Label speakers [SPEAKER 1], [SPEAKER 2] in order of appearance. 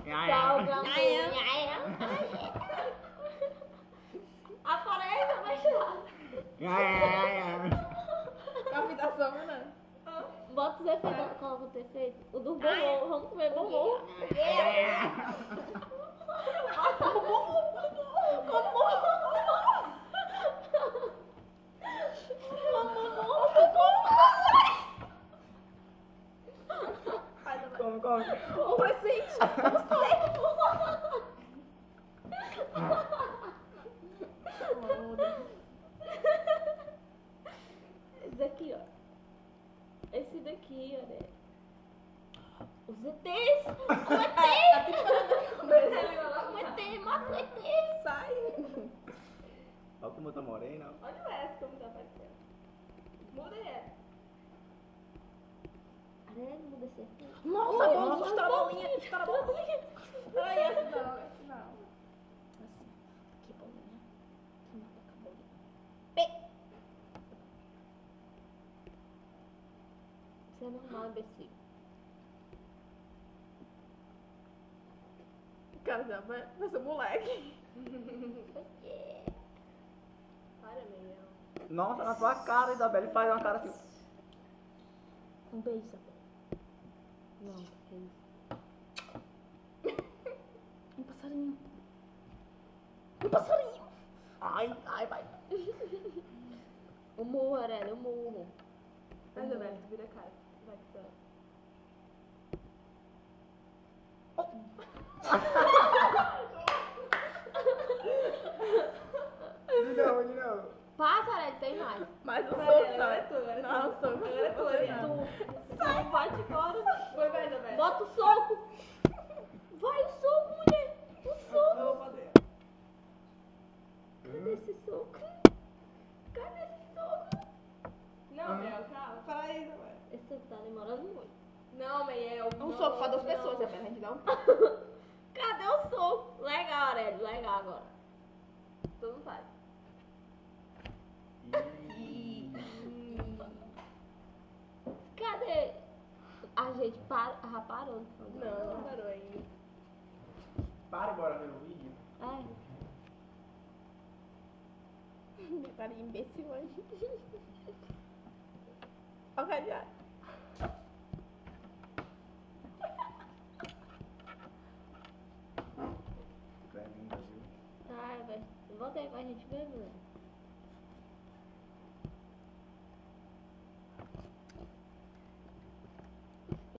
[SPEAKER 1] Salva, aparece, vai chorar.
[SPEAKER 2] Captação, né?
[SPEAKER 1] Bota os efeitos, coloca os efeitos. O do bombom, vamos comer bombom. Bota o bombom.
[SPEAKER 3] Come.
[SPEAKER 2] O presente.
[SPEAKER 1] Esse daqui, ó. Esse daqui, olha. Os ETs! O ET! Mata o ET!
[SPEAKER 2] Sai.
[SPEAKER 3] Olha como eu tô morena.
[SPEAKER 2] Olha o S como tá aparecendo. Muda essa.
[SPEAKER 1] Muda esse aqui.
[SPEAKER 2] Nossa,
[SPEAKER 1] Oi,
[SPEAKER 2] bolinha,
[SPEAKER 1] nossa,
[SPEAKER 2] estoura a bolinha. Estoura a bolinha. Ai, essa não, essa não.
[SPEAKER 1] Assim. Que bolinha. Que mata com a bolinha. Isso é normal, imbecil.
[SPEAKER 2] Cara, já vai ser moleque.
[SPEAKER 1] Para, meio.
[SPEAKER 3] Nossa, na tua cara, Isabelle, faz uma cara assim.
[SPEAKER 1] Um beijo, Isabel. Não, que isso.
[SPEAKER 2] Um passarinho.
[SPEAKER 1] Um passarinho.
[SPEAKER 3] Ai, vai.
[SPEAKER 1] O murro, Arela, o murro.
[SPEAKER 2] Mas, Isabelle, tu vira a cara. Vai que tá.
[SPEAKER 3] De novo.
[SPEAKER 1] Passa, Arela, tem mais.
[SPEAKER 2] Mas eu sou,
[SPEAKER 4] Agora é tu,
[SPEAKER 2] Não, eu sou.
[SPEAKER 4] Agora é tu, Ariana.
[SPEAKER 1] Tu. Sai, vai-te embora.
[SPEAKER 4] Vai, Isabelle.
[SPEAKER 1] Bota o soco. Vai o soco, mulher. O
[SPEAKER 4] Eu
[SPEAKER 1] soco.
[SPEAKER 4] vou fazer.
[SPEAKER 1] Cadê esse soco? Cadê esse soco?
[SPEAKER 4] Não, Mel, calma. Para aí, Isabelle.
[SPEAKER 1] Esse soco tá demorando muito.
[SPEAKER 4] Não, Mel.
[SPEAKER 2] Um soco pra duas pessoas, Isabelle. A gente dá um.
[SPEAKER 1] Cadê o soco? Legal, Aurélio, legal agora. Tu não faz. Cadê? A gente já parou de fazer.
[SPEAKER 4] Não parou ainda.
[SPEAKER 3] Para agora ver o vídeo.
[SPEAKER 2] Cara, imbecil hoje. Olha o cadeado.
[SPEAKER 3] Tu é linda, viu?
[SPEAKER 1] Ai, velho. Volta aí pra gente ver, mano.